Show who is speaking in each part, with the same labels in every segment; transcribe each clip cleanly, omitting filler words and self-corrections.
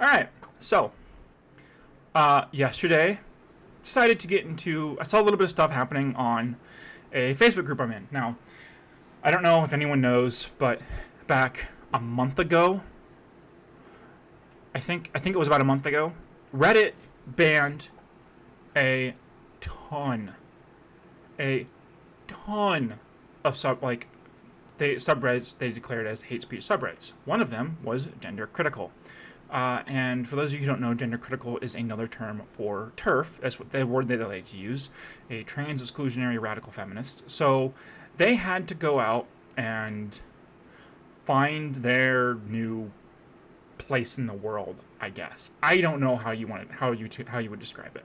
Speaker 1: All right, so yesterday decided to get into. I saw a little bit of stuff happening on a Facebook group I'm in. Now, I don't know if anyone knows, but back a month ago, I think it was about a month ago, Reddit banned a ton, a ton of subreddits they declared as hate speech subreddits. One of them was gender critical. And for those of you who don't know, gender critical is another term for TERF. That's what the word they like to use, a trans exclusionary radical feminist. So they had to go out and find their new place in the world, I guess. I don't know how you would describe it.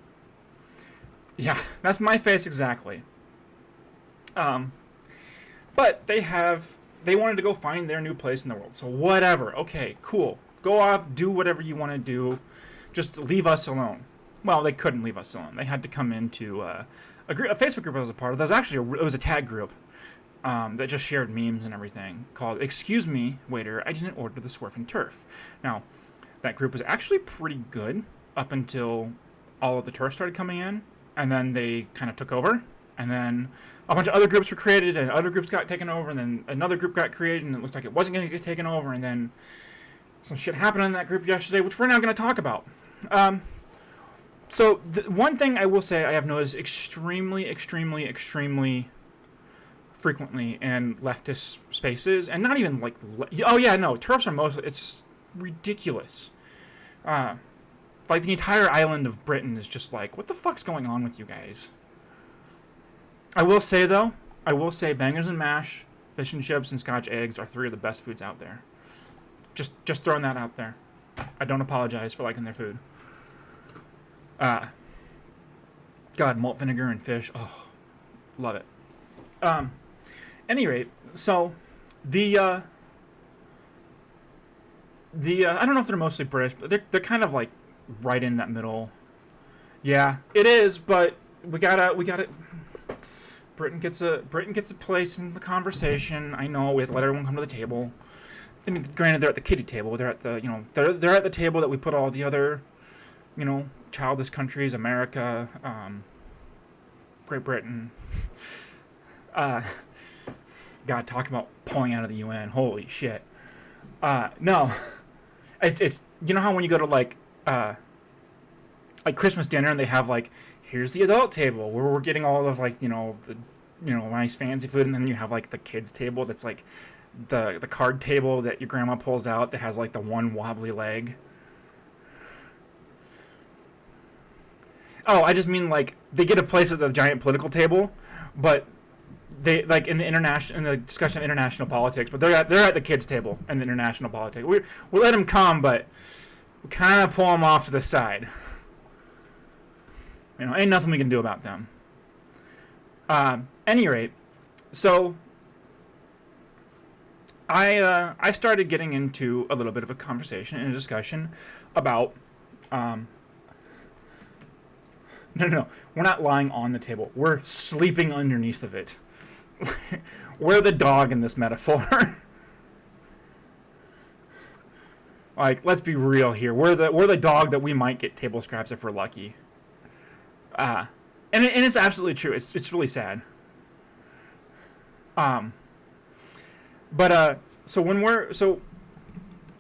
Speaker 1: Yeah, that's my face exactly. But they wanted to go find their new place in the world. So whatever. Okay, cool. Go off, do whatever you want to do. Just leave us alone. Well, they couldn't leave us alone. They had to come into a Facebook group I was a part of. That was actually it was a tag group that just shared memes and everything called "Excuse me, waiter, I didn't order the Swerf and Turf." Now, that group was actually pretty good up until all of the turf started coming in, and then they kind of took over. And then a bunch of other groups were created, and other groups got taken over, and then another group got created, and it looked like it wasn't going to get taken over, and then some shit happened in that group yesterday, which we're now going to talk about. So one thing I will say I have noticed extremely frequently in leftist spaces, and not even like, turfs are mostly, it's ridiculous. Like the entire island of Britain is just like, what the fuck's going on with you guys? I will say bangers and mash, fish and chips, and Scotch eggs are three of the best foods out there. Just throwing that out there. I don't apologize for liking their food. God, malt vinegar and fish. Oh, love it. Any rate, so the I don't know if they're mostly British, but they're kind of like right in that middle. Yeah, it is, but we gotta. Britain gets a place in the conversation. I know we have to let everyone come to the table. I mean, granted, they're at the kiddie table. They're at the they're at the table that we put all the other, childless countries, America, Great Britain. God, talk about pulling out of the UN. Holy shit. No, it's how when you go to like Christmas dinner and they have like, here's the adult table where we're getting all of like the nice fancy food, and then you have like the kids table that's like the card table that your grandma pulls out that has like the one wobbly leg. Oh, I just mean like they get a place at the giant political table, but they like in the discussion of international politics, but they're at the kids table in the international politics. We let them come, but we kind of pull them off to the side. Ain't nothing we can do about them. Any rate, so I started getting into a little bit of a conversation and a discussion about no, we're not lying on the table. We're sleeping underneath of it. We're the dog in this metaphor. Like, let's be real here. We're the dog that we might get table scraps if we're lucky. And it's absolutely true. It's really sad. So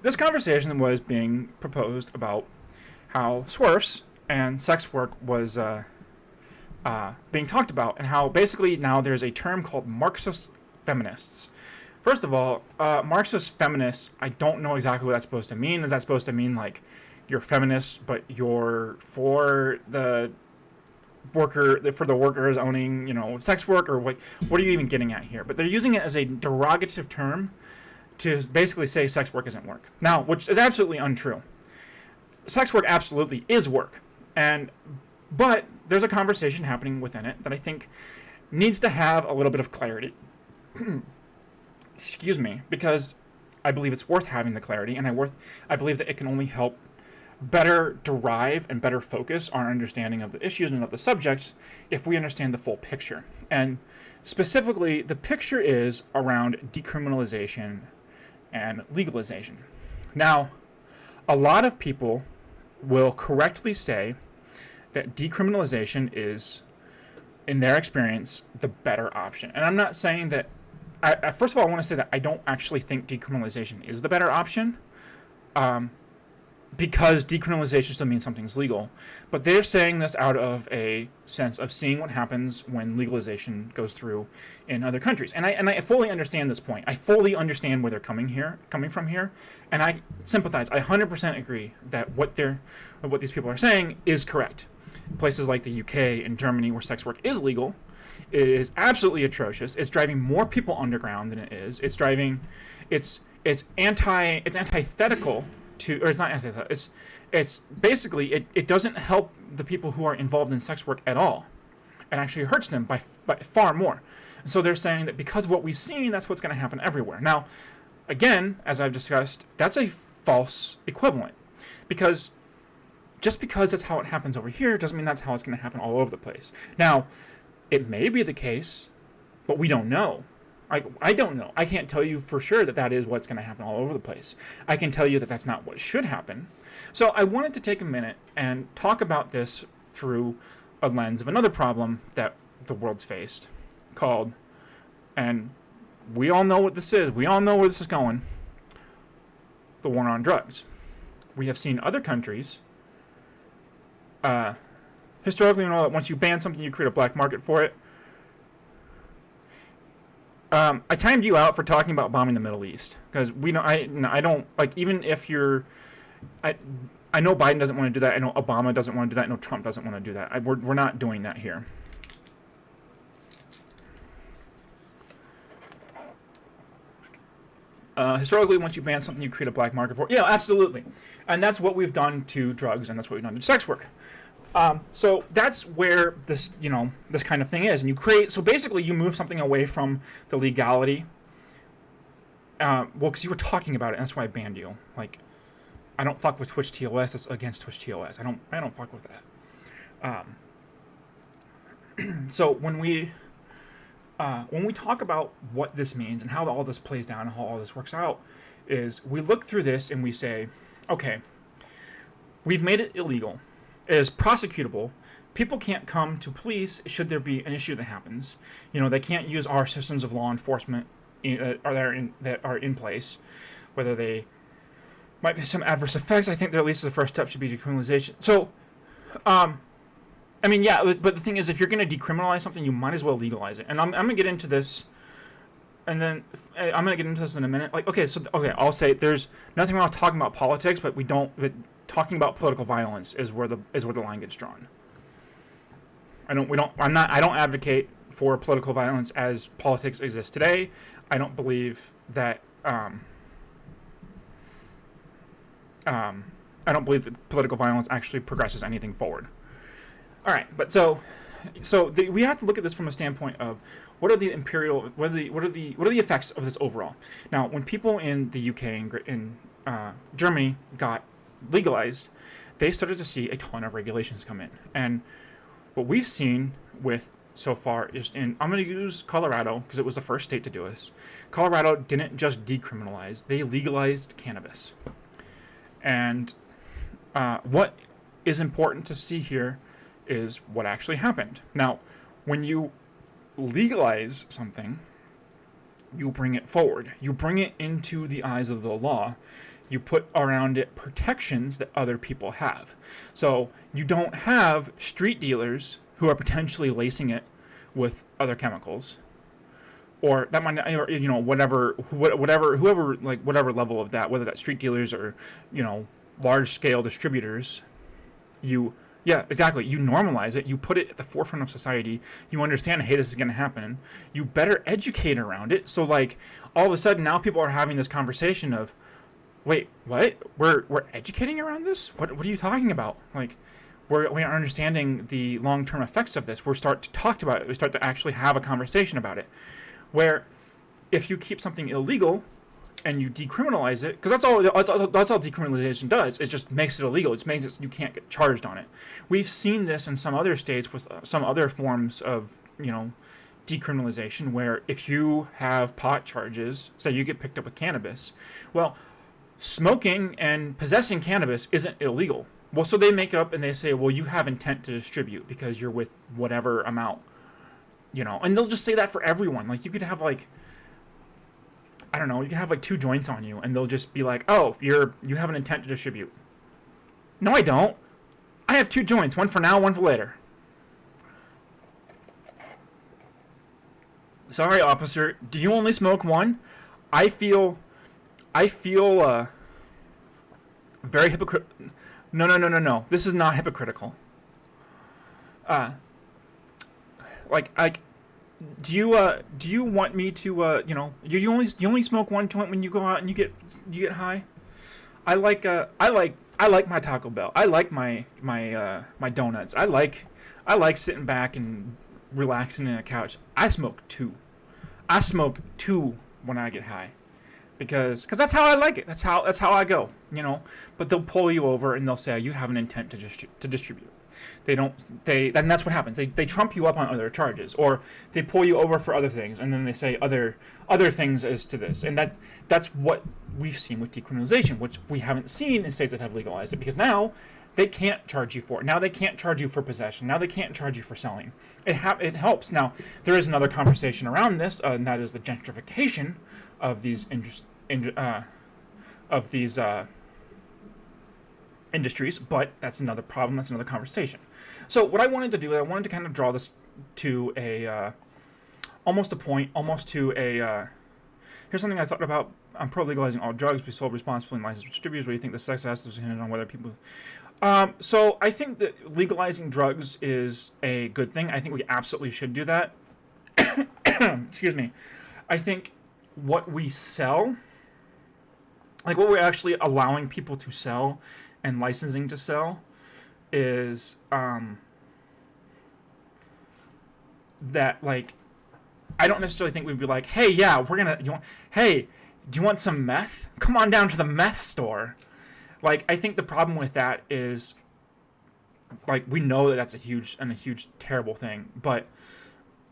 Speaker 1: this conversation was being proposed about how swerfs and sex work was being talked about, and how basically now there's a term called Marxist feminists. First of all, Marxist feminists, I don't know exactly what that's supposed to mean. Is that supposed to mean like you're feminist, but you're for the workers owning, sex work, or what are you even getting at here? But they're using it as a derogative term to basically say sex work isn't work. Now, which is absolutely untrue. Sex work absolutely is work. But there's a conversation happening within it that I think needs to have a little bit of clarity. Excuse me, because I believe it's worth having the clarity, and I believe that it can only help better derive and better focus our understanding of the issues and of the subjects if we understand the full picture. And specifically, the picture is around decriminalization and legalization. Now, a lot of people will correctly say that decriminalization is, in their experience, the better option. And I'm not saying that. First of all, I want to say that I don't actually think decriminalization is the better option, because decriminalization still means something's legal. But they're saying this out of a sense of seeing what happens when legalization goes through in other countries. And I fully understand this point. I fully understand where they're coming from here, and I sympathize. I 100% agree that what these people are saying is correct. Places like the UK and Germany, where sex work is legal, it is absolutely atrocious. It's driving more people underground than it is. It's antithetical to, or it's not antithetical. It's basically it doesn't help the people who are involved in sex work at all. It actually hurts them by far more. And so they're saying that because of what we've seen, that's what's going to happen everywhere. Now, again, as I've discussed, that's a false equivalent, because just because that's how it happens over here doesn't mean that's how it's going to happen all over the place. Now, it may be the case, but we don't know. I don't know. I can't tell you for sure that is what's going to happen all over the place. I can tell you that that's not what should happen. So I wanted to take a minute and talk about this through a lens of another problem that the world's faced, called, and we all know what this is. We all know where this is going. The war on drugs. We have seen other countries. Historically, you know that once you ban something, you create a black market for it. I timed you out for talking about bombing the Middle East, because I don't, like, even if you're, I know Biden doesn't want to do that. I know Obama doesn't want to do that. I know Trump doesn't want to do that. We're not doing that here. Historically, once you ban something, you create a black market for it. Yeah, absolutely. And that's what we've done to drugs, and that's what we've done to sex work. So that's where this kind of thing is. And so basically you move something away from the legality. Because you were talking about it, and that's why I banned you. Like, I don't fuck with Twitch TOS. It's against Twitch TOS. I don't fuck with that. So when we talk about what this means and how all this plays down and how all this works out, is we look through this and we say, okay, we've made it illegal. It is prosecutable. People can't come to police should there be an issue that happens. They can't use our systems of law enforcement that are in place, whether they might be some adverse effects. I think that at least the first step should be decriminalization. So, but the thing is, if you're going to decriminalize something, you might as well legalize it. And I'm going to get into this, and then I'm going to get into this in a minute. I'll say there's nothing wrong with talking about politics, but talking about political violence is where the line gets drawn. I don't advocate for political violence as politics exists today. I don't believe that political violence actually progresses anything forward. All right, but we have to look at this from a standpoint of what are the effects of this overall. Now, when people in the UK and Germany got legalized, they started to see a ton of regulations come in. And what we've seen with so far is I'm going to use Colorado because it was the first state to do this. Colorado didn't just decriminalize, they legalized cannabis. And what is important to see here is what actually happened. Now, when you legalize something, you bring it forward. You bring it into the eyes of the law. You put around it protections that other people have. So you don't have street dealers who are potentially lacing it with other chemicals, or that might, whatever level of that, whether that's street dealers or large scale distributors. Yeah, exactly. You normalize it. You put it at the forefront of society. You understand, hey, this is going to happen. You better educate around it. So, all of a sudden, now people are having this conversation of, wait, what? We're educating around this? What are you talking about? We are understanding the long-term effects of this. We start to talk about it. We start to actually have a conversation about it. Where, if you keep something illegal and you decriminalize it, because that's all decriminalization does. It just makes it illegal. It makes it you can't get charged on it. We've seen this in some other states with some other forms of decriminalization, where if you have pot charges, say you get picked up with cannabis, well, smoking and possessing cannabis isn't illegal. Well, so they make up and they say, well, you have intent to distribute because you're with whatever amount, and they'll just say that for everyone. Like, you could have, like, I don't know, you could have, like, 2 joints on you, and they'll just be like, oh, you have an intent to distribute. No, I don't. I have 2 joints, one for now, one for later. Sorry, officer, do you only smoke one? I feel very hypocritical. No. This is not hypocritical. Do you want me to you only smoke one joint when you go out and you get high? I like my Taco Bell. I like my donuts. I like sitting back and relaxing in a couch. I smoke 2. I smoke 2 when I get high. Because that's how I like it. That's how I go, But they'll pull you over and they'll say you have an intent to distribute. And that's what happens. They trump you up on other charges, or they pull you over for other things, and then they say other things as to this. And that's what we've seen with decriminalization, which we haven't seen in states that have legalized it, because now they can't charge you for it. Now they can't charge you for possession. Now they can't charge you for selling. It helps. Now, there is another conversation around this, and that is the gentrification of these industries, but that's another problem. That's another conversation. So what I wanted to do, I wanted to kind of draw this to here's something I thought about. I'm pro legalizing all drugs, be sold responsibly and licensed distributors. What do you think the success is hinges on whether people... So I think that legalizing drugs is a good thing. I think we absolutely should do that. Excuse me. I think what we sell, like what we're actually allowing people to sell and licensing to sell, is that, like, I don't necessarily think we'd be like, hey, yeah, hey, do you want some meth? Come on down to the meth store. Like, I think the problem with that is, like, we know that that's a huge terrible thing, but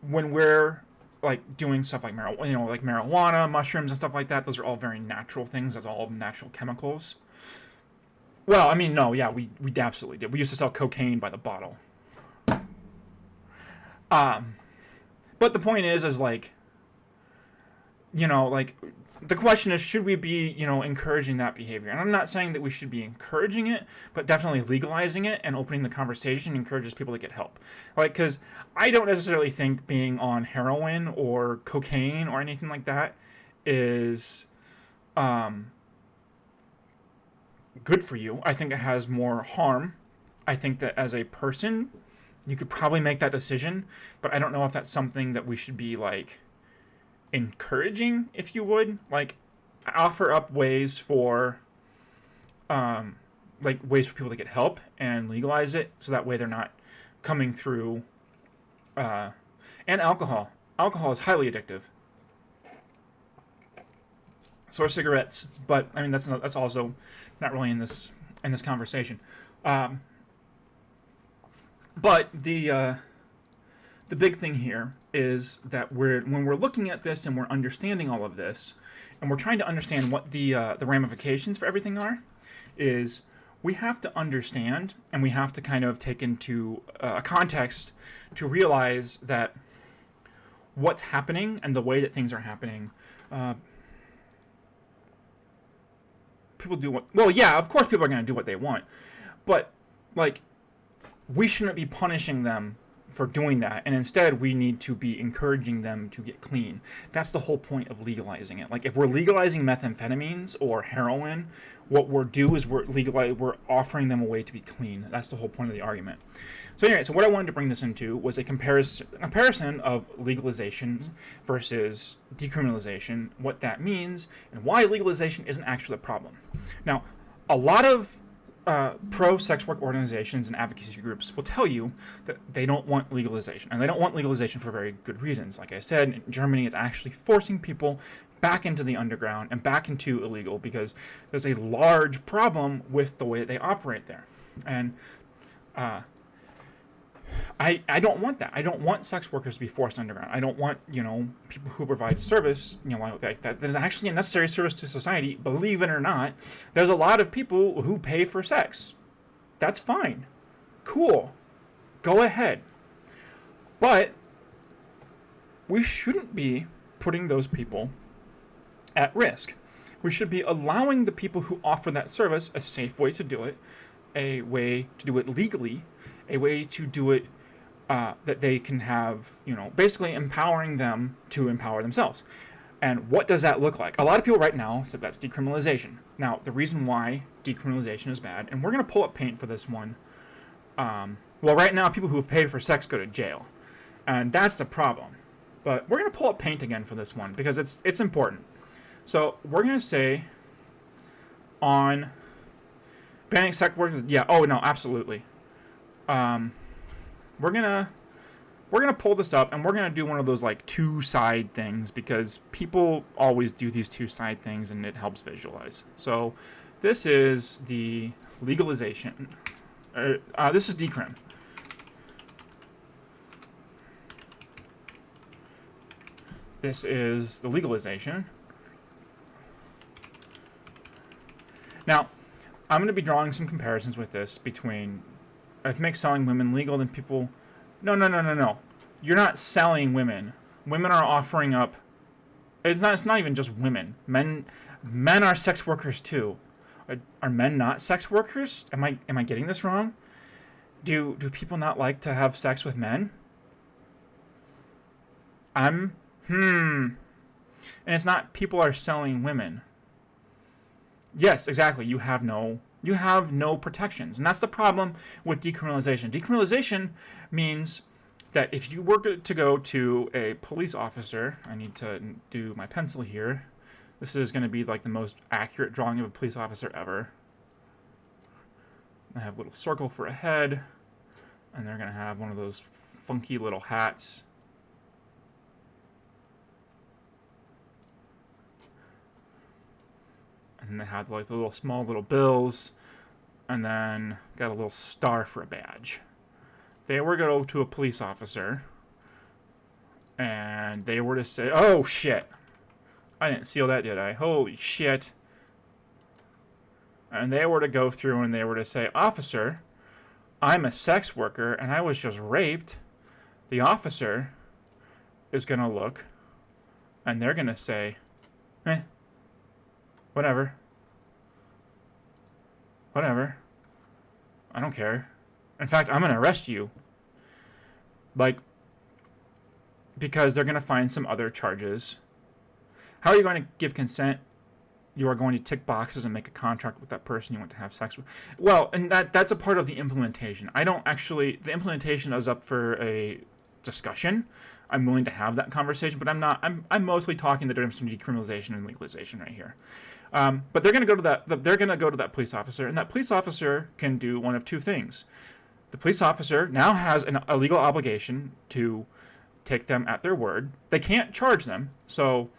Speaker 1: when we're, like, doing stuff like marijuana, mushrooms and stuff like that, those are all very natural things. That's all natural chemicals. Well, I mean, no, yeah, we absolutely did. We used to sell cocaine by the bottle. But the point is like, like, the question is, should we be, encouraging that behavior? And I'm not saying that we should be encouraging it, but definitely legalizing it and opening the conversation encourages people to get help. Like, because I don't necessarily think being on heroin or cocaine or anything like that is good for you. I think it has more harm. I think that as a person, you could probably make that decision, but I don't know if that's something that we should be, like, encouraging, if you would. Like, offer up ways for ways for people to get help and legalize it, so that way they're not coming through and alcohol is highly addictive. So are cigarettes, but I mean that's also not really in this conversation. But the big thing here is that when we're looking at this and we're understanding all of this, and we're trying to understand what the ramifications for everything are, is we have to understand and we have to kind of take into a context to realize that what's happening and the way that things are happening. People do what... Well, yeah, of course people are going to do what they want. But, like, we shouldn't be punishing them for doing that, and instead we need to be encouraging them to get clean. That's the whole point of legalizing it. Like, if we're legalizing methamphetamines or heroin, what we're offering them a way to be clean. That's the whole point of the argument. So anyway, so what I wanted to bring this into was a comparison of legalization versus decriminalization, what that means, and why legalization isn't actually a problem. Now, a lot of pro-sex work organizations and advocacy groups will tell you that they don't want legalization, and they don't want legalization for very good reasons. Like I said, in Germany, it's actually forcing people back into the underground and back into illegal because there's a large problem with the way that they operate there. And I don't want that. I don't want sex workers to be forced underground. I don't want, people who provide service, like that is actually a necessary service to society. Believe it or not, there's a lot of people who pay for sex. That's fine. Cool. Go ahead. But we shouldn't be putting those people at risk. We should be allowing the people who offer that service a safe way to do it, a way to do it legally, a way to do it that they can have, basically empowering them to empower themselves. And what does that look like? A lot of people right now said that's decriminalization. Now, the reason why decriminalization is bad, and we're going to pull up paint for this one. Well, right now, people who have paid for sex go to jail. And that's the problem. But we're going to pull up paint again for this one because it's important. So we're going to say on banning sex workers. Yeah, oh, no, absolutely. We're gonna pull this up and we're gonna do one of those like two-side things because people always do these two-side things and it helps visualize. So this is the legalization. This is decrim. This is the legalization. Now, I'm going to be drawing some comparisons with this between if it makes selling women legal, then people... No. You're not selling women. Women are offering up... It's not even just women. Men are sex workers too. Are men not sex workers? Am I getting this wrong? Do people not like to have sex with men? And it's not people are selling women. Yes, exactly. You have no protections. And that's the problem with decriminalization. Decriminalization means that if you were to go to a police officer, I need to do my pencil here. This is going to be like the most accurate drawing of a police officer ever. I have a little circle for a head, and they're going to have one of those funky little hats. And they had like the little small little bills, and then got a little star for a badge. They were going to go to a police officer, and they were to say, "Oh shit, I didn't seal that, did I? Holy shit!" And they were to go through and they were to say, "Officer, I'm a sex worker and I was just raped." The officer is going to look, and they're going to say, Whatever. I don't care. In fact, I'm going to arrest you. Because they're going to find some other charges. How are you going to give consent? You are going to tick boxes and make a contract with that person you want to have sex with. Well, and that's a part of the implementation. The implementation is up for a discussion. I'm willing to have that conversation, but I'm mostly talking the difference between decriminalization and legalization right here. But they're going to go to that police officer, and that police officer can do one of two things. The police officer now has a legal obligation to take them at their word. They can't charge them, so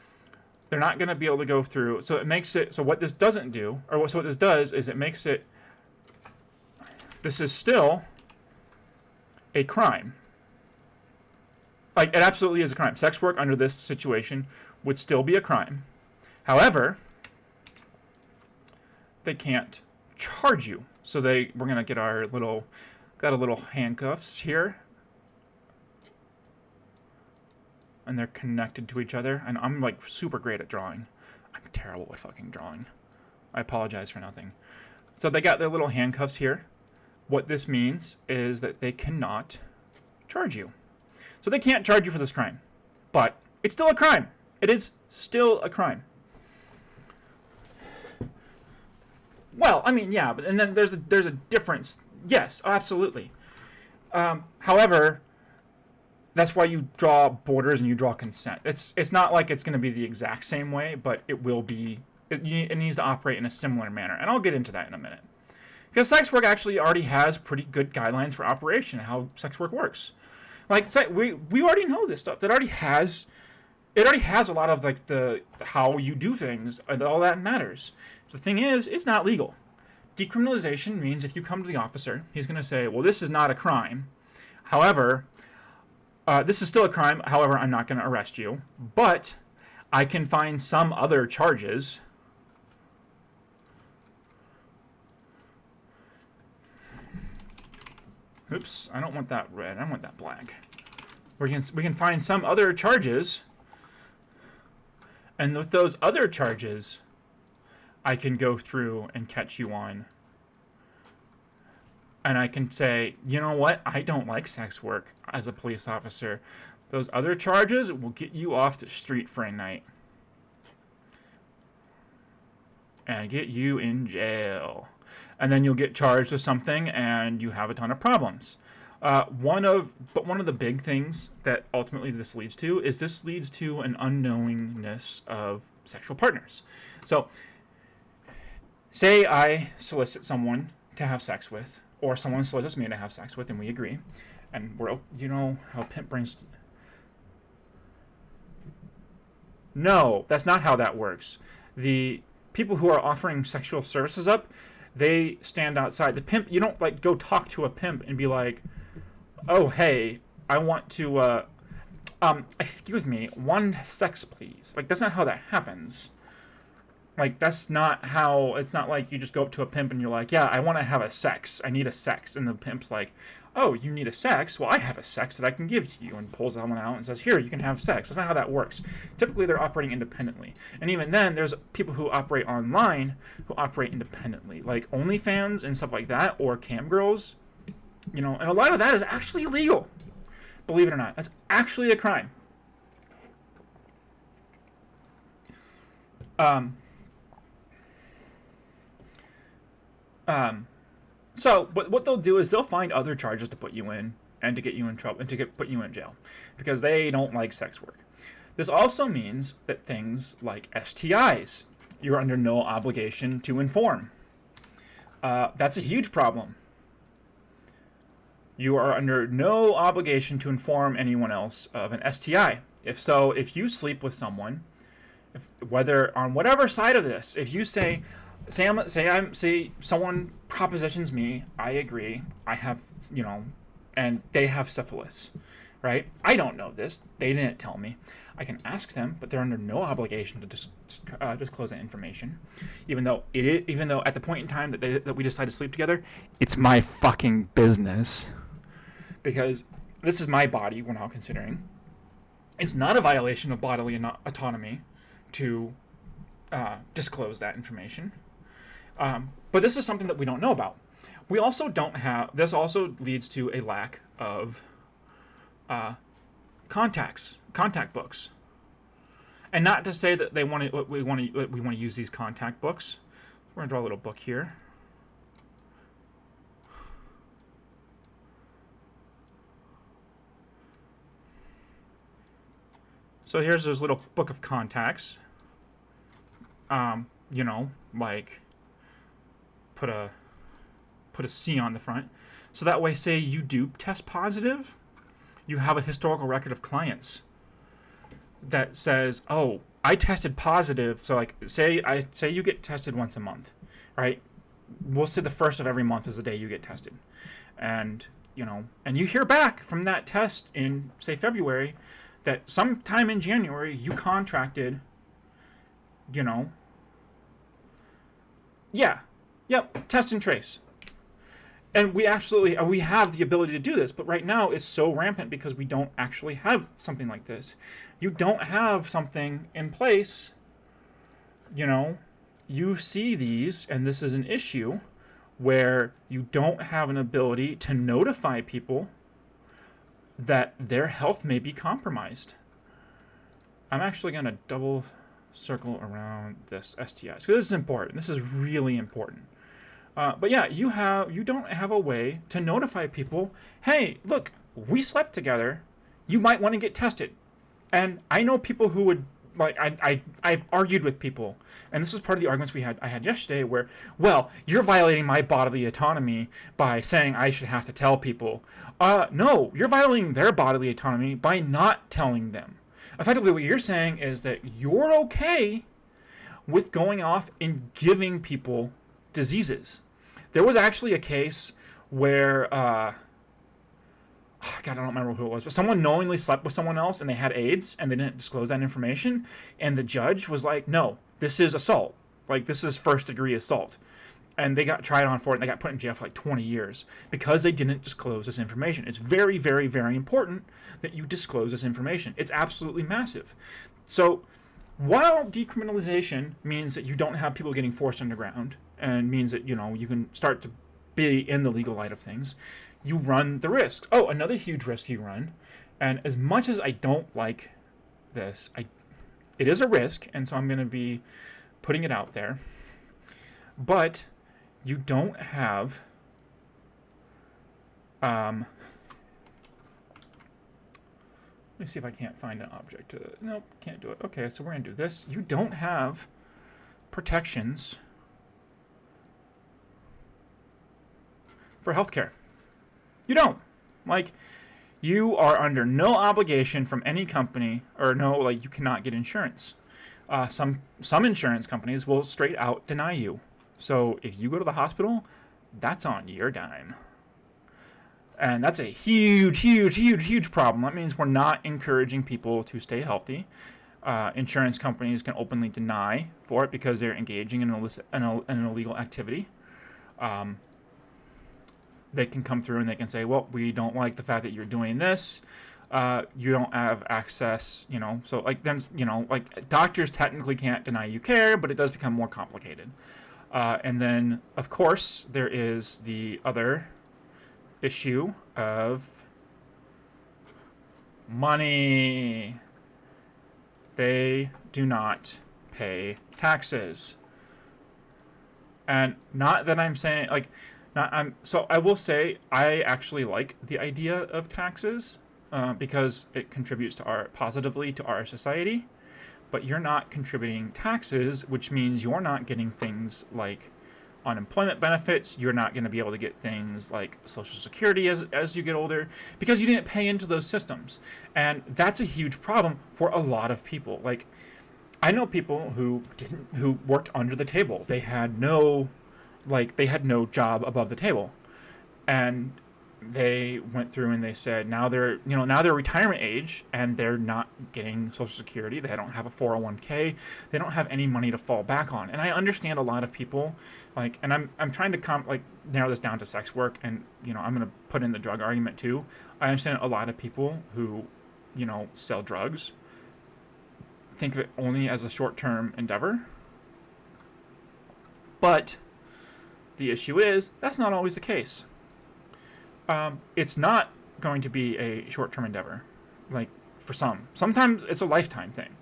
Speaker 1: they're not going to be able to go through. So it makes it so what this doesn't do, or so what this does is it makes it. This is still a crime. It absolutely is a crime. Sex work under this situation would still be a crime. However, they can't charge you. So we're going to get got a little handcuffs here. And they're connected to each other. And I'm super great at drawing. I'm terrible at fucking drawing. I apologize for nothing. So they got their little handcuffs here. What this means is that they cannot charge you. So they can't charge you for this crime. But it's still a crime. It is still a crime. Well, yeah, but and then there's a difference. Yes, absolutely. However, that's why you draw borders and you draw consent. It's not like it's going to be the exact same way, but it will be. It needs to operate in a similar manner, and I'll get into that in a minute. Because sex work actually already has pretty good guidelines for operation and how sex work works. We already know this stuff. It already has a lot of the how you do things and all that matters. The thing is, it's not legal. Decriminalization means if you come to the officer, he's going to say, well, this is not a crime. However, this is still a crime. However, I'm not going to arrest you, but I can find some other charges. Oops, I don't want that red. I want that black. We can find some other charges, and with those other charges, I can go through and catch you on. And I can say, you know what? I don't like sex work as a police officer. Those other charges will get you off the street for a night. And get you in jail. And then you'll get charged with something and you have a ton of problems. One of the big things that ultimately this leads to is this leads to an unknowingness of sexual partners. So, say I solicit someone to have sex with, or someone solicits me to have sex with, and we agree, and we're, you know how pimp brains... No, that's not how that works. The people who are offering sexual services up, they stand outside. The pimp, you don't like go talk to a pimp and be like, oh, hey, I want to, excuse me, one sex, please. Like, that's not how that happens. Like, that's not how, it's not like you just go up to a pimp and you're like, yeah, I want to have a sex. I need a sex. And the pimp's like, oh, you need a sex? Well, I have a sex that I can give to you, and pulls that one out and says, here, you can have sex. That's not how that works. Typically, they're operating independently. And even then, there's people who operate online who operate independently, like OnlyFans and stuff like that, or cam girls, you know, and a lot of that is actually illegal. Believe it or not, that's actually a crime. So, but what they'll do is they'll find other charges to put you in and to get you in trouble and to put you in jail because they don't like sex work. This also means that things like STIs, you're under no obligation to inform. That's a huge problem. You are under no obligation to inform anyone else of an STI. If you sleep with someone, whether on whatever side of this, if you say someone propositions me, I agree, I have, you know, and they have syphilis, right? I don't know this. They didn't tell me. I can ask them, but they're under no obligation to disclose that information. Even though at the point in time that we decide to sleep together, it's my fucking business. Because this is my body we're now considering. It's not a violation of bodily autonomy to disclose that information. But this is something that we don't know about. We also don't have. This also leads to a lack of contact books, and not to say that we want to use these contact books. We're gonna draw a little book here. So here's this little book of contacts. You know, like put a C on the front. So that way, say you do test positive, you have a historical record of clients that says, oh, I tested positive. So like say you get tested once a month, right? We'll say the first of every month is the day you get tested. And you know, and you hear back from that test in, say, February, that sometime in January you contracted, you know, test and trace. And we have the ability to do this, but right now it's so rampant because we don't actually have something like this. You don't have something in place, you know, you see these, and this is an issue where you don't have an ability to notify people that their health may be compromised. I'm actually going to double circle around this STIs because this is important. This is really important. But yeah, you don't have a way to notify people, hey, look, we slept together. You might want to get tested. And I know people who would, like, I've argued with people, and this is part of the arguments I had yesterday, where, well, you're violating my bodily autonomy by saying I should have to tell people. No, you're violating their bodily autonomy by not telling them. Effectively, what you're saying is that you're okay with going off and giving people diseases. There was actually a case where God, I don't remember who it was, but someone knowingly slept with someone else and they had AIDS and they didn't disclose that information. And the judge was like, no, this is assault. Like, this is first degree assault. And they got tried on for it and they got put in jail for like 20 years because they didn't disclose this information. It's very, very, very important that you disclose this information. It's absolutely massive. So while decriminalization means that you don't have people getting forced underground and means that, you know, you can start to be in the legal light of things, you run the risk. Oh, another huge risk you run, and as much as I don't like this, it is a risk, and so I'm going to be putting it out there, but you don't have let me see if I can't find an object. Nope, can't do it. Okay, so we're going to do this. You don't have protections for healthcare. You don't. Like, you are under no obligation from any company, or no, like, you cannot get insurance. Some insurance companies will straight out deny you. So if you go to the hospital, that's on your dime. And that's a huge, huge, huge, huge problem. That means we're not encouraging people to stay healthy. Insurance companies can openly deny for it because they're engaging in an illegal activity. They can come through and they can say, well, we don't like the fact that you're doing this. You don't have access, you know. So, like, then, you know, like, doctors technically can't deny you care, but it does become more complicated. And then, of course, there is the other issue of money. They do not pay taxes. And not that I'm saying, like, so I will say I actually like the idea of taxes because it contributes to positively to our society. But you're not contributing taxes, which means you're not getting things like unemployment benefits. You're not going to be able to get things like Social Security as you get older because you didn't pay into those systems. And that's a huge problem for a lot of people. Like, I know people who worked under the table. They had no job above the table. And they went through and they said now they're retirement age and they're not getting Social Security. They don't have a 401k. They don't have any money to fall back on. And I understand a lot of people, like, and I'm trying to narrow this down to sex work, and, you know, I'm going to put in the drug argument too. I understand a lot of people who, you know, sell drugs think of it only as a short-term endeavor. But the issue is that's not always the case. It's not going to be a short-term endeavor, like, for some. Sometimes it's a lifetime thing.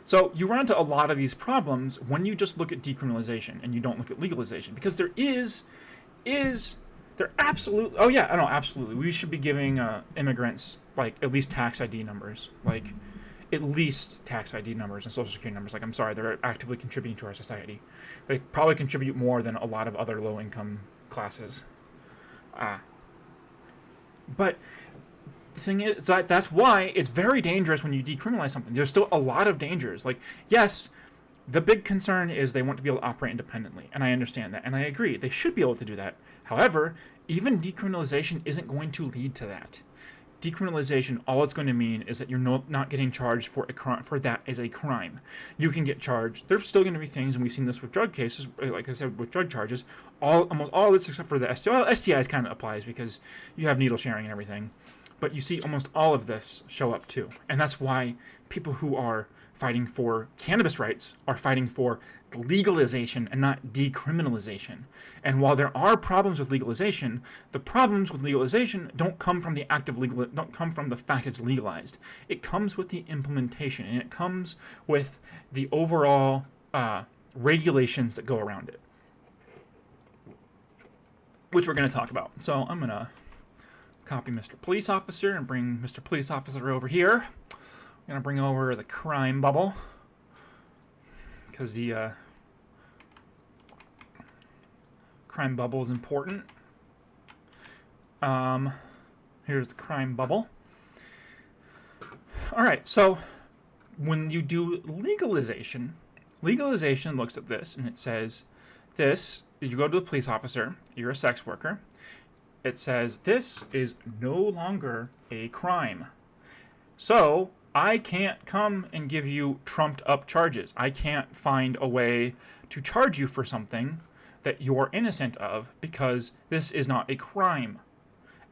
Speaker 1: So you run into a lot of these problems when you just look at decriminalization and you don't look at legalization, because there absolutely, oh yeah, I know, absolutely. We should be giving immigrants, like, at least tax ID numbers, like, at least tax ID numbers and Social Security numbers. Like, I'm sorry, they're actively contributing to our society. They probably contribute more than a lot of other low-income classes. But the thing is, that's why it's very dangerous when you decriminalize something. There's still a lot of dangers. Like, yes, the big concern is they want to be able to operate independently, and I understand that, and I agree. They should be able to do that. However, even decriminalization isn't going to lead to that. Decriminalization, all it's going to mean is that you're not getting charged for that as a crime. You can get charged. There's still going to be things, and we've seen this with drug cases, like I said, with drug charges, almost all of this except for the STI. Well, STIs kind of applies because you have needle sharing and everything. But you see almost all of this show up too. And that's why people who are fighting for cannabis rights are fighting for legalization and not decriminalization. And while there are problems with legalization, the problems with legalization don't come from the don't come from the fact it's legalized. It comes with the implementation, and it comes with the overall regulations that go around it, which we're going to talk about. So I'm going to copy Mr. Police Officer and bring Mr. Police Officer over here. I'm going to bring over the crime bubble, because the crime bubble is important. Here's the crime bubble. All right, so when you do legalization looks at this and it says this: you go to the police officer, you're a sex worker, it says this is no longer a crime. So I can't come and give you trumped up charges. I can't find a way to charge you for something that you're innocent of because this is not a crime.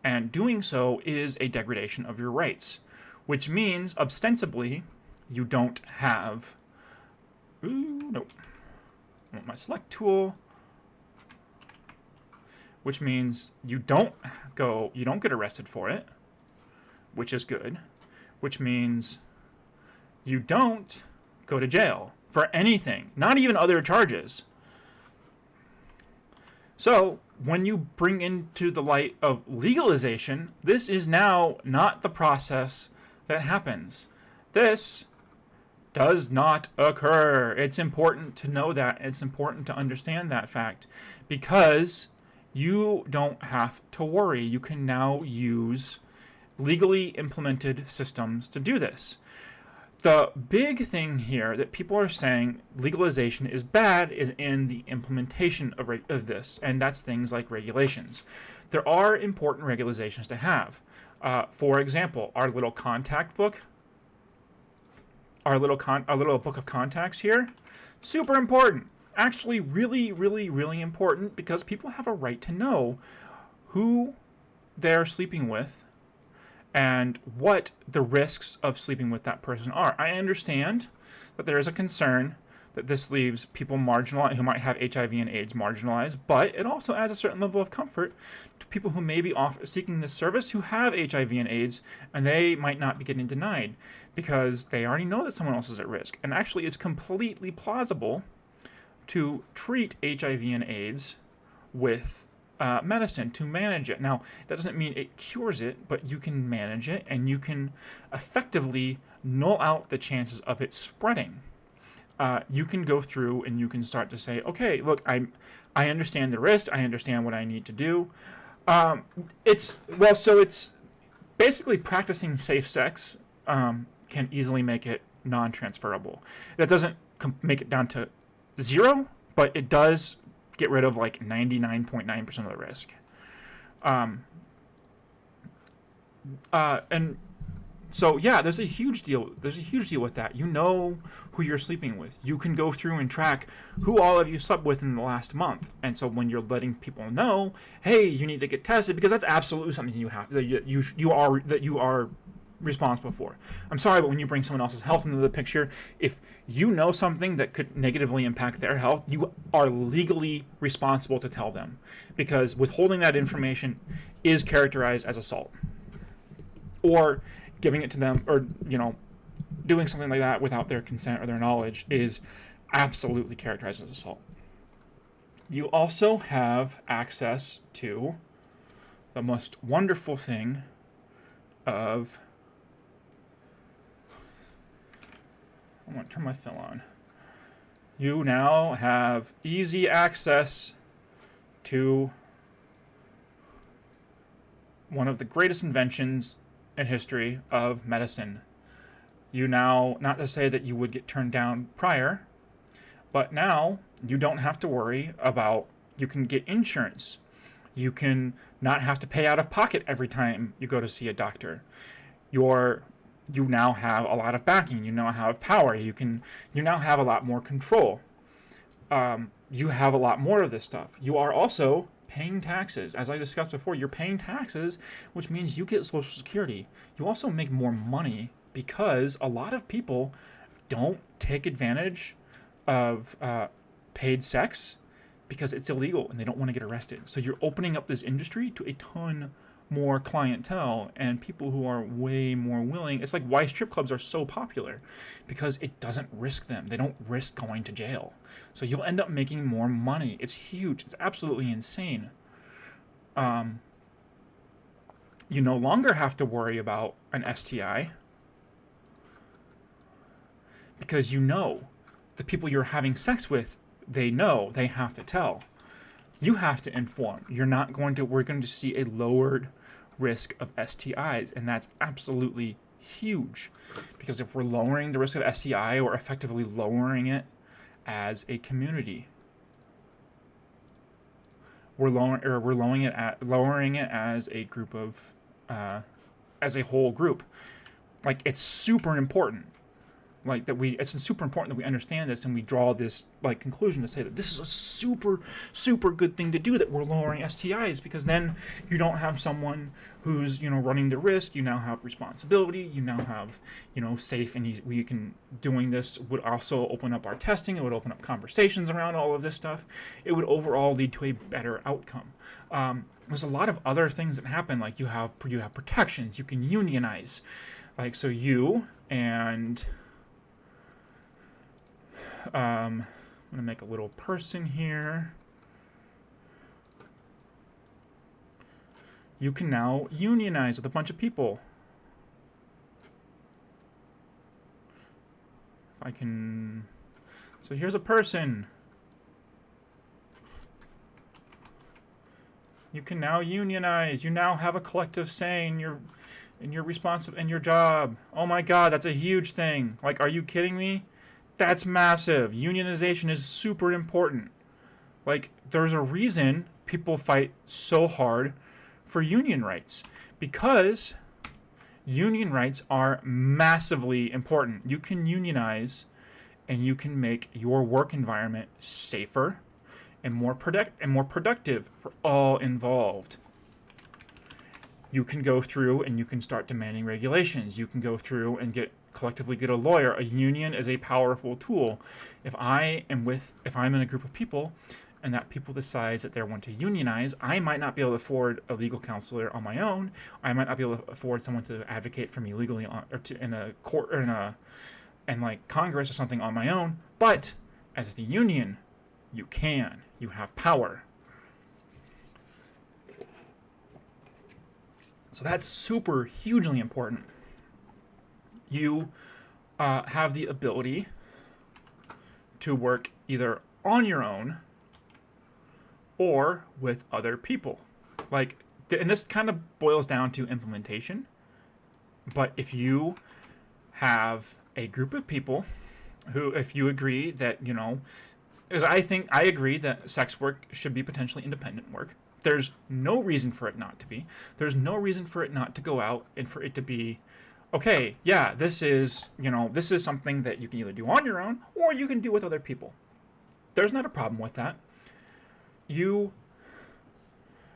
Speaker 1: And doing so is a degradation of your rights, which means ostensibly you don't have. Ooh, nope. I want my select tool, which means you don't get arrested for it, which is good, which means you don't go to jail for anything, not even other charges. So when you bring into the light of legalization, this is now not the process that happens. This does not occur. It's important to know that. It's important to understand that fact because you don't have to worry. You can now use legally implemented systems to do this. The big thing here that people are saying legalization is bad is in the implementation of this, and that's things like regulations. There are important regulations to have. For example, our little contact book, our little book of contacts here, super important. Actually, really, really, really important because people have a right to know who they're sleeping with and what the risks of sleeping with that person are. I understand that there is a concern that this leaves people marginalized who might have HIV and AIDS marginalized, but it also adds a certain level of comfort to people who may be seeking this service who have HIV and AIDS, and they might not be getting denied because they already know that someone else is at risk. And actually, it's completely plausible to treat HIV and AIDS with medicine to manage it. Now, that doesn't mean it cures it, but you can manage it and you can effectively null out the chances of it spreading. You can go through and you can start to say, okay, look, I understand the risk. I understand what I need to do. It's basically practicing safe sex can easily make it non-transferable. That doesn't make it down to zero, but it does get rid of like 99.9% of the risk. And so yeah, there's a huge deal with that. You know who you're sleeping with. You can go through and track who all of you slept with in the last month. And so when you're letting people know, hey, you need to get tested, because that's absolutely something you have that you are responsible for. I'm sorry, but when you bring someone else's health into the picture, if you know something that could negatively impact their health, you are legally responsible to tell them, because withholding that information is characterized as assault, or giving it to them, or doing something like that without their consent or their knowledge is absolutely characterized as assault. You also have access to the most wonderful thing of, I want to turn my fill on. You now have easy access to one of the greatest inventions in history of medicine. You now, not to say that you would get turned down prior, but now you don't have to worry about, you can get insurance. You can not have to pay out of pocket every time you go to see a doctor. You now have a lot of backing. You now have power. You now have a lot more control. You have a lot more of this stuff. You are also paying taxes. As I discussed before, you're paying taxes, which means you get Social Security. You also make more money because a lot of people don't take advantage of paid sex because it's illegal and they don't want to get arrested. So you're opening up this industry to a ton more clientele and people who are way more willing. It's like why strip clubs are so popular, because it doesn't risk them. They don't risk going to jail. So you'll end up making more money. It's huge. It's absolutely insane. You no longer have to worry about an STI because the people you're having sex with, they know they have to tell. You have to inform. We're going to see a lowered risk of STIs, and that's absolutely huge, because if we're lowering the risk of STI, we're effectively lowering it as a community. we're lowering it as a group of, as a whole group. Like, it's super important. Like, it's super important that we understand this and we draw this, like, conclusion to say that this is a super, super good thing to do, that we're lowering STIs, because then you don't have someone who's, running the risk. You now have responsibility. You now have, safe and easy. Doing this would also open up our testing. It would open up conversations around all of this stuff. It would overall lead to a better outcome. There's a lot of other things that happen. Like, you have protections. You can unionize. Like, so you and... I'm going to make a little person here. You can now unionize with a bunch of people. If I can... So here's a person. You can now unionize. You now have a collective say in your job. Oh my God, that's a huge thing. Like, are you kidding me? That's massive. Unionization is super important. Like, there's a reason people fight so hard for union rights, because union rights are massively important. You can unionize and you can make your work environment safer and more productive for all involved. You can go through and you can start demanding regulations. You can go through and collectively get a lawyer. A union is a powerful tool. If I'm in a group of people and that people decides that they want to unionize, I might not be able to afford a legal counselor on my own. I might not be able to afford someone to advocate for me legally in a court or in like Congress or something on my own. But as the union, you can. You have power. So that's super hugely important. You have the ability to work either on your own or with other people. Like, and this kind of boils down to implementation. But if you have a group of people who, if you agree that, because I agree that sex work should be potentially independent work. There's no reason for it not to be. There's no reason for it not to go out and for it to be, okay, yeah, this is something that you can either do on your own or you can do with other people. There's not a problem with that.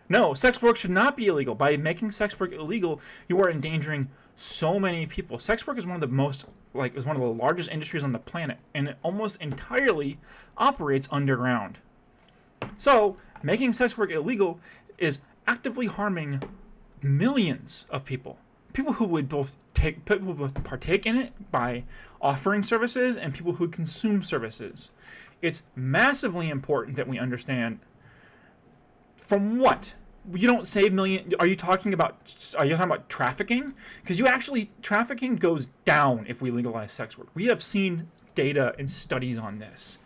Speaker 1: No, sex work should not be illegal. By making sex work illegal, you are endangering so many people. Sex work is one of the largest industries on the planet, and it almost entirely operates underground. So, making sex work illegal is actively harming millions of people. People who would both partake in it by offering services and people who consume services. It's massively important that we understand from what? You don't save million. Are you talking about trafficking? Because trafficking goes down if we legalize sex work. We have seen data and studies on this.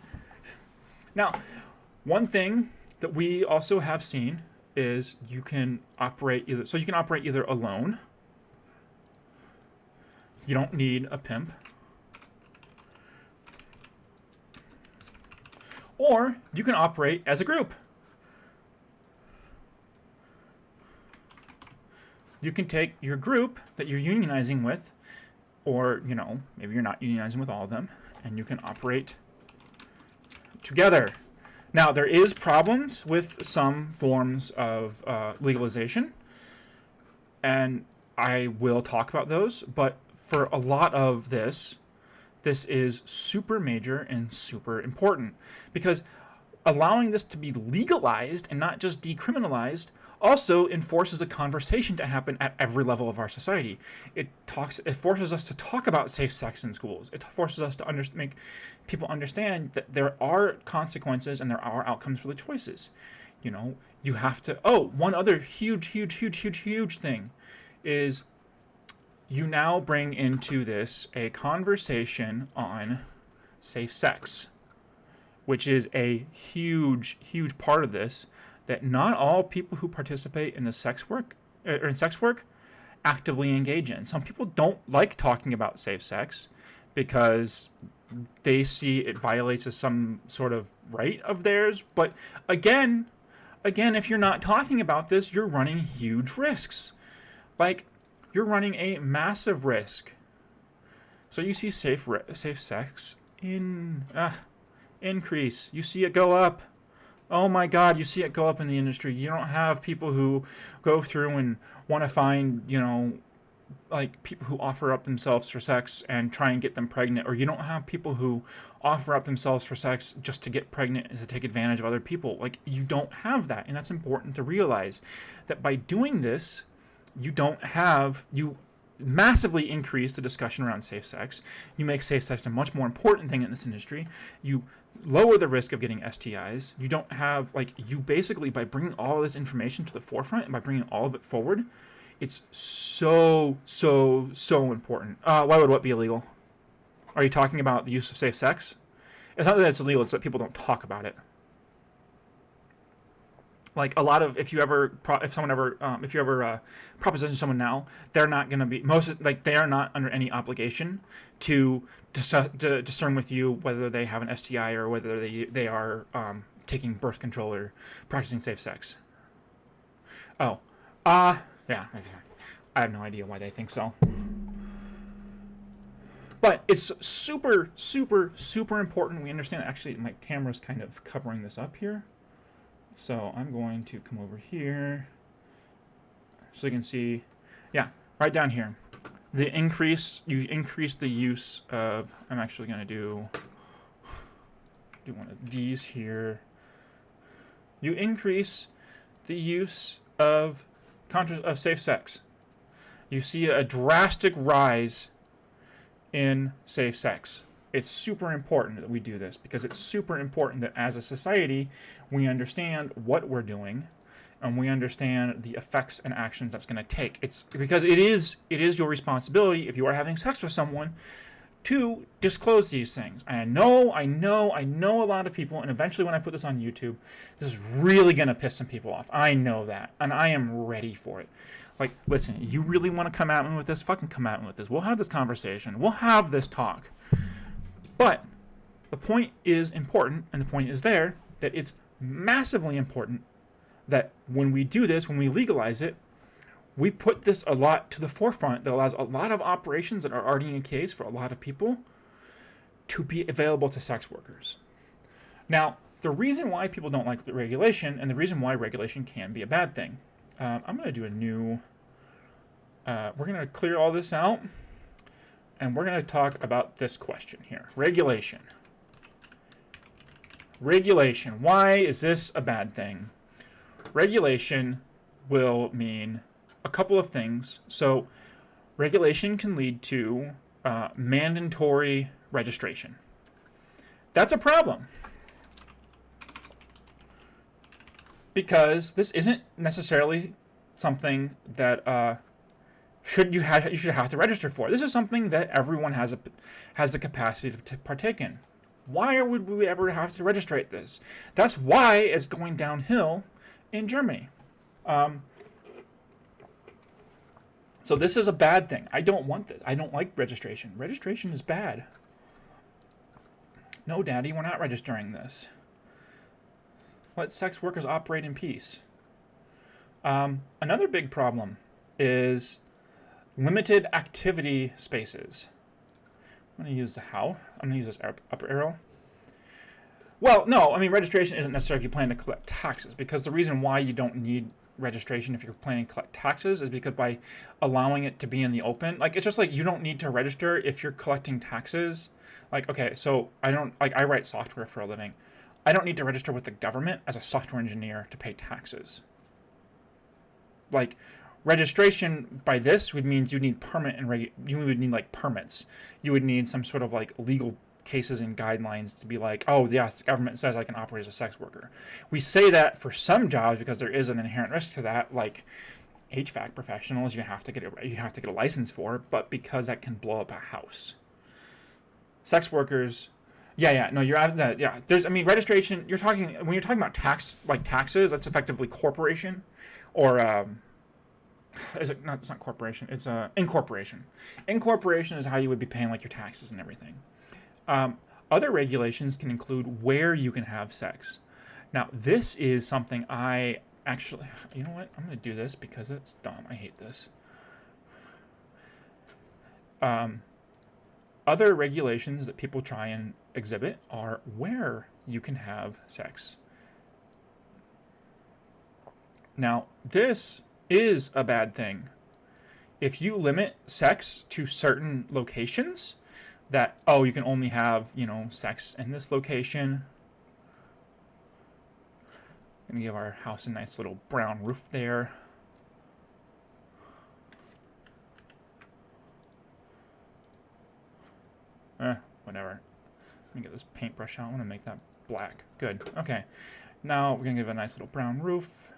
Speaker 1: Now, one thing that we also have seen is you can operate either alone. You don't need a pimp. Or you can operate as a group. You can take your group that you're unionizing with, or, maybe you're not unionizing with all of them, and you can operate together. Now, there is problems with some forms of legalization, and I will talk about those, but for a lot of this is super major and super important, because allowing this to be legalized and not just decriminalized also enforces a conversation to happen at every level of our society. It forces us to talk about safe sex in schools. It forces us to make people understand that there are consequences and there are outcomes for the choices. You have to. Oh, one other huge thing is you now bring into this a conversation on safe sex, which is a huge part of this, that not all people who participate in sex work actively engage in. Some people don't like talking about safe sex because they see it violates some sort of right of theirs. But again, again, if you're not talking about this, you're running huge risks. Like, you're running a massive risk. So you see safe sex increase. You see it go up. Oh my God, you see it go up in the industry. You don't have people who go through and want to find, like people who offer up themselves for sex and try and get them pregnant, or you don't have people who offer up themselves for sex just to get pregnant and to take advantage of other people. Like, you don't have that, and that's important to realize that by doing this, you massively increase the discussion around safe sex. You make safe sex a much more important thing in this industry. You lower the risk of getting STIs. You don't have, like, you basically, by bringing all of this information to the forefront and by bringing all of it forward, it's so important. Why would what be illegal? Are you talking about the use of safe sex? It's not that it's illegal, it's that people don't talk about it. Like, a lot of, if you ever proposition someone now, they're not going to be, they are not under any obligation to discern with you whether they have an STI or whether they are taking birth control or practicing safe sex. Oh, yeah, I have no idea why they think so. But it's super important we understand that. Actually, my camera's kind of covering this up here. So I'm going to come over here so you can see, yeah, right down here. You increase the use of, I'm actually going to do one of these here. You increase the use of safe sex. You see a drastic rise in safe sex. It's super important that we do this because it's super important that as a society we understand what we're doing and we understand the effects and actions that's going to take. It's because it is your responsibility if you are having sex with someone to disclose these things. And I know a lot of people, and eventually when I put this on YouTube, this is really going to piss some people off. I know that, and I am ready for it. Like, listen, you really want to come at me with this? Fucking come at me with this. We'll have this conversation. We'll have this talk. But the point is important, and the point is there, that it's massively important that when we do this, when we legalize it, we put this a lot to the forefront that allows a lot of operations that are already in case for a lot of people to be available to sex workers. Now, the reason why people don't like the regulation, and the reason why regulation can be a bad thing, I'm going to do a new, we're going to clear all this out. And we're going to talk about this question here. Regulation. Regulation. Why is this a bad thing? Regulation will mean a couple of things. So regulation can lead to mandatory registration. That's a problem. Because this isn't necessarily something that you should have to register for. This is something that everyone has the capacity to partake in. Why would we ever have to register this? That's why it's going downhill in Germany. So this is a bad thing. I don't want this. I don't like registration. Registration is bad. No, Daddy, we're not registering this. Let sex workers operate in peace. Another big problem is limited activity spaces. I'm going to use I'm going to use this upper arrow. Well, no, I mean, registration isn't necessary if you plan to collect taxes, because the reason why you don't need registration if you're planning to collect taxes is because by allowing it to be in the open, like, it's just like you don't need to register if you're collecting taxes. Like, okay, so I write software for a living. I don't need to register with the government as a software engineer to pay taxes. Like, registration by this would mean you need you would need like permits. You would need some sort of like legal cases and guidelines to be like, oh yes, the government says I can operate as a sex worker. We say that for some jobs because there is an inherent risk to that, like HVAC professionals, you have to get a license for, but because that can blow up a house. Sex workers, there's, I mean, registration. When you're talking about taxes, that's effectively corporation, or it's not corporation. It's incorporation. Incorporation is how you would be paying like your taxes and everything. Other regulations can include where you can have sex. Now, this is something I actually, you know what? I'm going to do this because it's dumb. I hate this. Other regulations that people try and exhibit are where you can have sex. Now, this is a bad thing. If you limit sex to certain locations, that, oh, you can only have, sex in this location. I'm gonna give our house a nice little brown roof there. Whatever. Let me get this paintbrush out. I want to make that black. Good. Okay. Now we're gonna give it a nice little brown roof.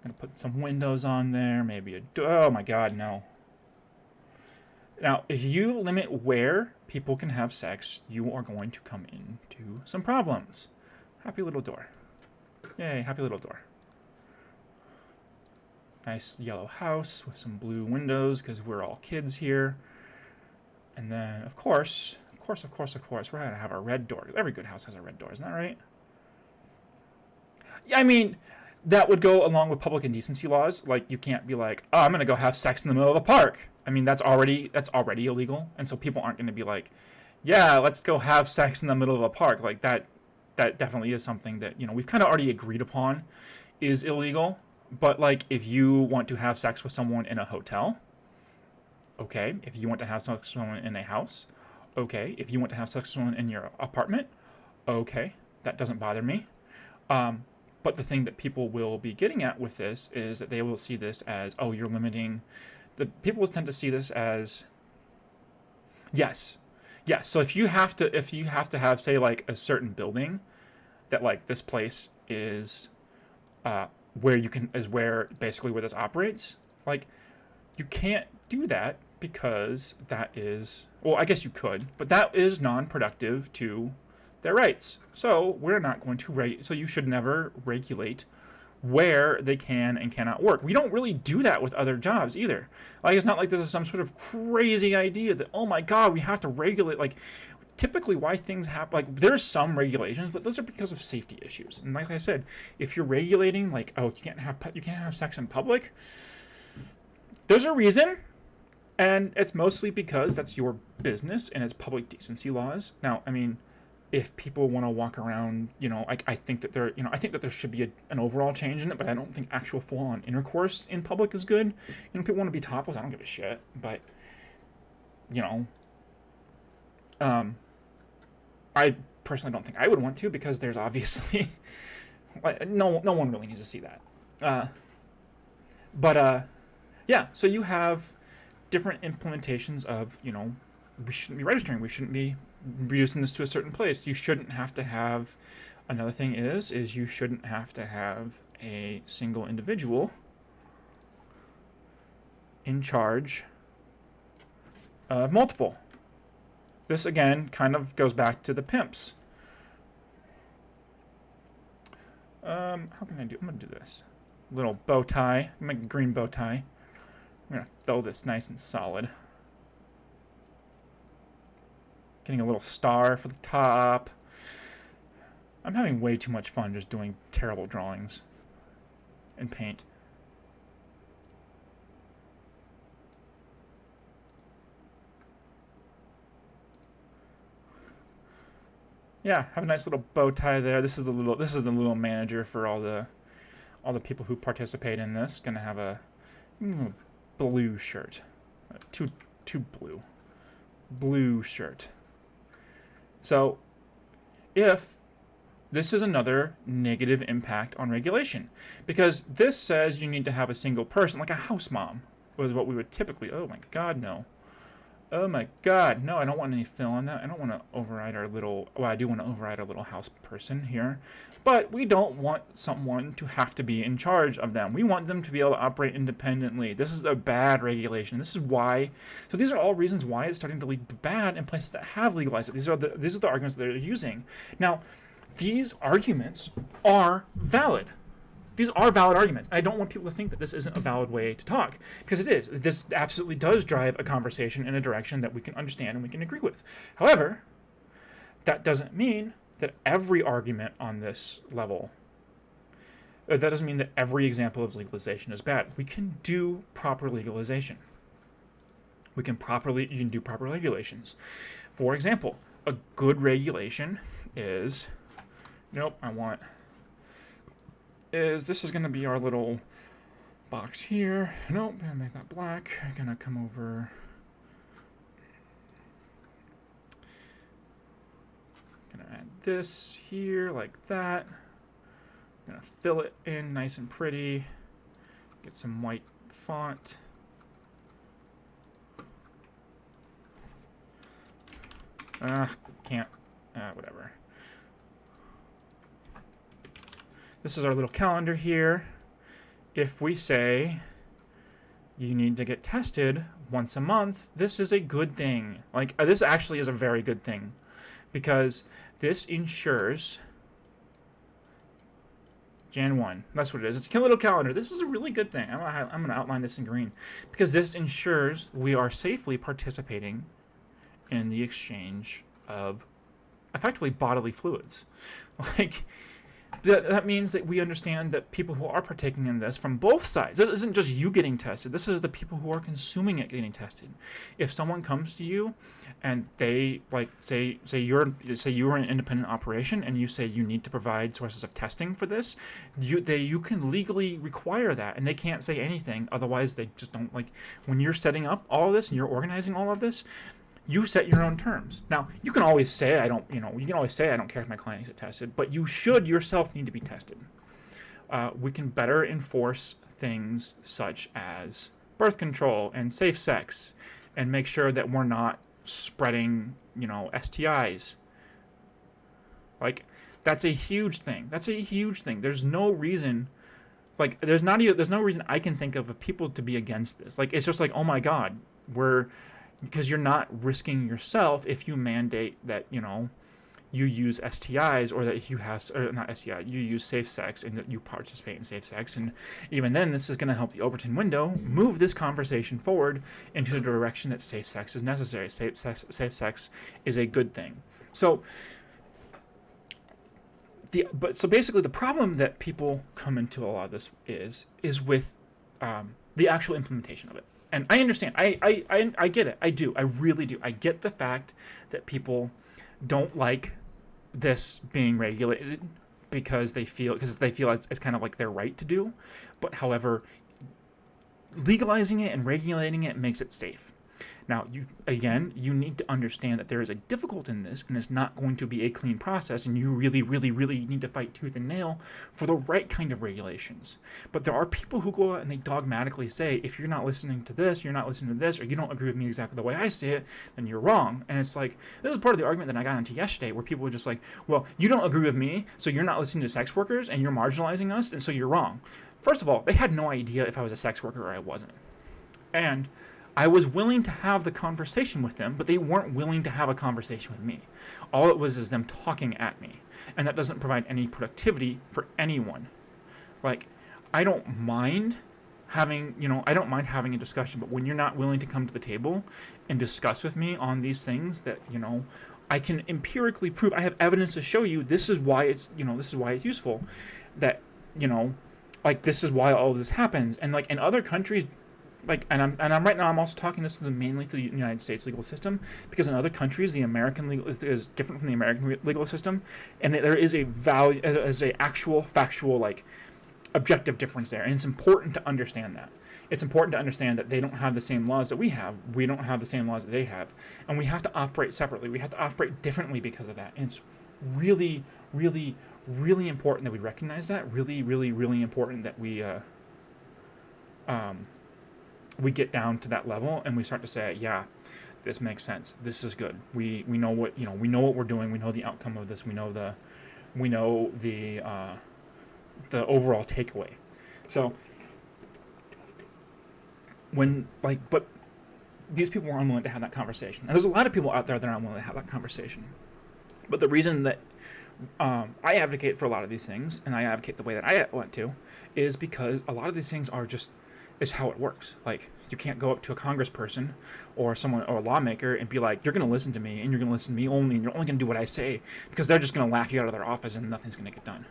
Speaker 1: I'm gonna put some windows on there. Maybe a oh my god, no. Now, if you limit where people can have sex, you are going to come into some problems. Happy little door. Yay, happy little door. Nice yellow house with some blue windows because we're all kids here. And then, of course, we're going to have a red door. Every good house has a red door, isn't that right? Yeah, I mean, that would go along with public indecency laws. Like, you can't be like, oh, I'm going to go have sex in the middle of a park. I mean, that's already illegal. And so people aren't going to be like, yeah, let's go have sex in the middle of a park. Like, that definitely is something that, we've kind of already agreed upon is illegal. But, like, if you want to have sex with someone in a hotel, okay. If you want to have sex with someone in a house, okay. If you want to have sex with someone in your apartment, okay. That doesn't bother me. But the thing that people will be getting at with this is that they will see this as, oh, you're limiting. The people will tend to see this as, yes. So if you have to have, say, like a certain building that, like, this place is where basically where this operates, like, you can't do that because that is, well, I guess you could, but that is non-productive to their rights. So we're not going to so you should never regulate where they can and cannot work. We don't really do that with other jobs either. Like, it's not like this is some sort of crazy idea that, oh my god, we have to regulate. Like, typically why things happen, like, there's some regulations, but those are because of safety issues. And like I said, if you're regulating, like, oh, you can't have sex in public, there's a reason. And it's mostly because that's your business and it's public decency laws. Now, I mean, if people want to walk around, I think that there should be an overall change in it, but I don't think actual full-on intercourse in public is good. People want to be topless. I don't give a shit, but I personally don't think I would want to, because there's obviously no one really needs to see that. Yeah. So you have different implementations of we shouldn't be registering. We shouldn't be reducing this to a certain place. You shouldn't have to have. Another thing is you shouldn't have to have a single individual in charge of multiple. This again kind of goes back to the pimps. How can I do? I'm gonna do this little bow tie. Make a green bow tie. I'm gonna throw this nice and solid. Getting a little star for the top. I'm having way too much fun just doing terrible drawings in paint. Yeah, have a nice little bow tie there. This is the little manager for all the people who participate in this. Gonna have a blue shirt, too blue shirt. So, if this is another negative impact on regulation, because this says you need to have a single person, like a house mom, was what we would typically. Oh my God, no. Oh my God, no! I don't want any fill on that. I don't want to override our little. Well, I do want to override our little house person here, but we don't want someone to have to be in charge of them. We want them to be able to operate independently. This is a bad regulation. This is why. So these are all reasons why it's starting to lead bad in places that have legalized it. These are the arguments that they're using. Now, these arguments are valid. These are valid arguments. I don't want people to think that this isn't a valid way to talk, because it is. This absolutely does drive a conversation in a direction that we can understand and we can agree with. However, that doesn't mean that every argument on this level, that doesn't mean that every example of legalization is bad. We can do proper legalization. You can do proper regulations. For example, a good regulation is, this is going to be our little box here. Nope, I'm going to make that black. I'm going to come over. I'm going to add this here like that. I'm going to fill it in nice and pretty. Get some white font. Can't. Whatever. This is our little calendar here. If we say you need to get tested once a month, this is a good thing. Like, this actually is a very good thing, because this ensures Jan 1. That's what it is. It's a little calendar. This is a really good thing. I'm going to outline this in green, because this ensures we are safely participating in the exchange of effectively bodily fluids. Like, that means that we understand that people who are partaking in this from both sides, this isn't just you getting tested, this is the people who are consuming it getting tested. If someone comes to you and they say you're an independent operation and you say you need to provide sources of testing for this, you can legally require that, and they can't say anything. Otherwise, they just don't. Like, when you're setting up all of this and you're organizing all of this, you set your own terms. Now, you can always say I don't care if my clients get tested, but you should yourself need to be tested. We can better enforce things such as birth control and safe sex, and make sure that we're not spreading, STIs. Like, that's a huge thing. There's no reason, there's no reason I can think of people to be against this. Like, it's just like, oh my God, because you're not risking yourself if you mandate that, you use STIs, or that you use safe sex and that you participate in safe sex. And even then, this is going to help the Overton window move this conversation forward into the direction that safe sex is necessary. Safe sex is a good thing. So basically the problem that people come into a lot of this is with the actual implementation of it. And I understand. I get it. I do. I really do. I get the fact that people don't like this being regulated because they feel it's kind of like their right to do. But however, legalizing it and regulating it makes it safe. Now, you need to understand that there is a difficulty in this, and it's not going to be a clean process, and you really, really, really need to fight tooth and nail for the right kind of regulations. But there are people who go out and they dogmatically say, if you're not listening to this, you're not listening to this, or you don't agree with me exactly the way I say it, then you're wrong. And it's like, this is part of the argument that I got into yesterday, where people were just like, well, you don't agree with me, so you're not listening to sex workers, and you're marginalizing us, and so you're wrong. First of all, they had no idea if I was a sex worker or I wasn't. And I was willing to have the conversation with them, but they weren't willing to have a conversation with me. All it was is them talking at me. And that doesn't provide any productivity for anyone. Like, I don't mind having a discussion, but when you're not willing to come to the table and discuss with me on these things that, I can empirically prove, I have evidence to show you this is why it's useful, that, this is why all of this happens. And in other countries, I'm right now, I'm also talking this mainly to the United States legal system, because in other countries the American legal is different from the American legal system, and there is a actual factual objective difference there, and it's important to understand that. It's important to understand that they don't have the same laws that we have. We don't have the same laws that they have, and we have to operate separately. We have to operate differently because of that. And it's really, really, really important that we recognize that. Really, really, really important that we get down to that level and we start to say, yeah, this makes sense. This is good. We know what we're doing. We know the outcome of this. We know the overall takeaway. So but these people were unwilling to have that conversation. And there's a lot of people out there that are unwilling to have that conversation. But the reason that I advocate for a lot of these things, and I advocate the way that I want to, is because a lot of these things are just is how it works. Like, you can't go up to a congressperson or someone or a lawmaker and be like, you're going to listen to me and you're going to listen to me only and you're only going to do what I say, because they're just going to laugh you out of their office and nothing's going to get done.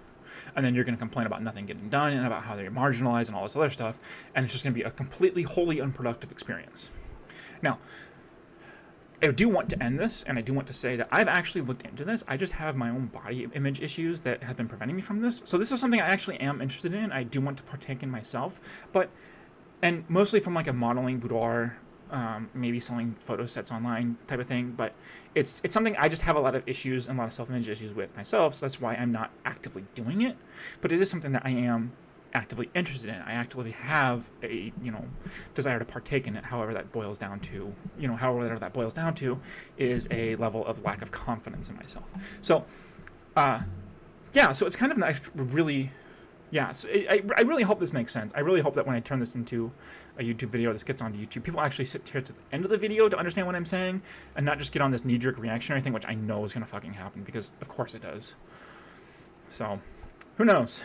Speaker 1: And then you're going to complain about nothing getting done and about how they're marginalized and all this other stuff, and it's just going to be a completely, wholly unproductive experience. Now, I do want to end this, and I do want to say that I've actually looked into this. I just have my own body image issues that have been preventing me from this. So this is something I actually am interested in. I do want to partake in myself, and mostly from like a modeling boudoir, maybe selling photo sets online type of thing. But it's something I just have a lot of issues and a lot of self-image issues with myself. So that's why I'm not actively doing it. But it is something that I am actively interested in. I actively have a desire to partake in it. However, that boils down to is a level of lack of confidence in myself. So so it's kind of an really so I really hope this makes sense. I really hope that when I turn this into a YouTube video, this gets onto YouTube, people actually sit here to the end of the video to understand what I'm saying and not just get on this knee-jerk reactionary thing, which I know is going to fucking happen, because of course it does. So who knows?